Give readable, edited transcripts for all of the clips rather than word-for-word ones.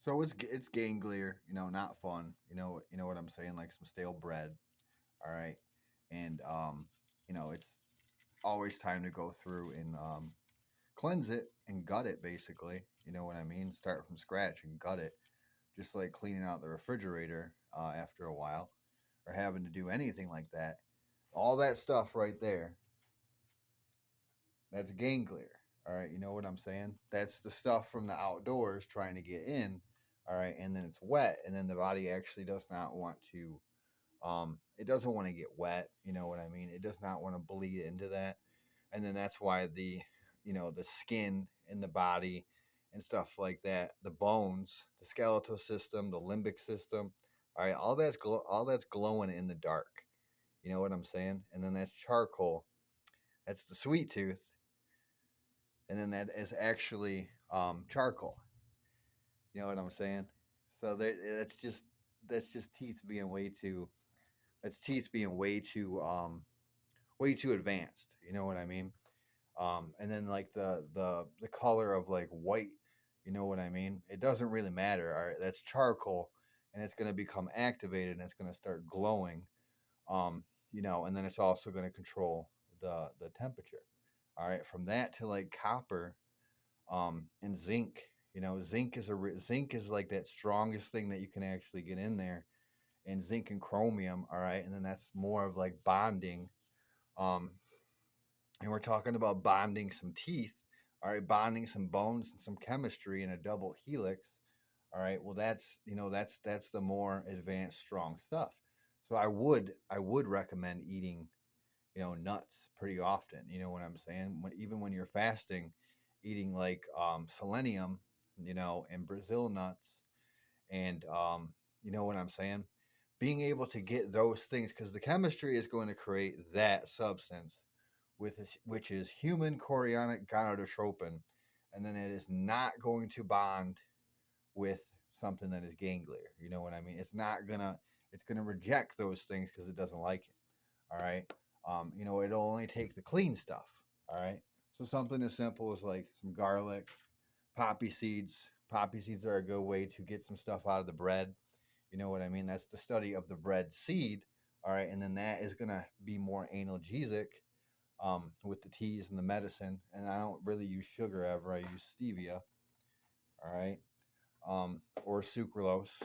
So it's ganglier, not fun. You know what I'm saying, like some stale bread. All right, and it's always time to go through and cleanse it and gut it. Basically, you know what I mean. Start from scratch and gut it, just like cleaning out the refrigerator after a while, or having to do anything like that. All that stuff right there, that's ganglier. All right, you know what I'm saying? That's the stuff from the outdoors trying to get in. All right, and then it's wet, and then the body actually does not want to. It doesn't want to get wet. You know what I mean? It does not want to bleed into that, and then that's why the skin in the body and stuff like that, the bones, the skeletal system, the limbic system. All right, all that's glowing in the dark. You know what I'm saying? And then that's charcoal. That's the sweet tooth, and then that is actually charcoal. You know what I'm saying? So that's just teeth being way too. That's teeth being way too advanced. You know what I mean? And then like the color of like white. You know what I mean? It doesn't really matter. All right, that's charcoal, and it's going to become activated, and it's going to start glowing. Um, and then it's also going to control the temperature. All right, from that to like copper and zinc. Zinc is like that strongest thing that you can actually get in there, and zinc and chromium. All right, and then that's more of like bonding. Um, and we're talking about bonding some teeth. All right, bonding some bones and some chemistry in a double helix. All right, well that's the more advanced strong stuff. So I would recommend eating nuts pretty often. You know what I'm saying? Even when you're fasting, eating like selenium, and Brazil nuts, and you know what I'm saying? Being able to get those things because the chemistry is going to create that substance which is human chorionic gonadotropin, and then it is not going to bond with something that is ganglier. You know what I mean? It's gonna reject those things because it doesn't like it. All right. It'll only take the clean stuff. All right. So something as simple as like some garlic, poppy seeds. Poppy seeds are a good way to get some stuff out of the bread. You know what I mean? That's the study of the bread seed. All right. And then that is going to be more analgesic with the teas and the medicine. And I don't really use sugar ever. I use stevia. All right. Or sucralose,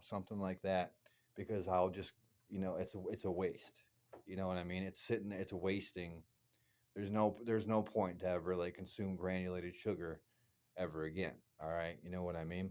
something like that, because I'll just, it's a waste. You know what I mean? It's wasting. There's no point to ever like consume granulated sugar ever again. All right, you know what I mean?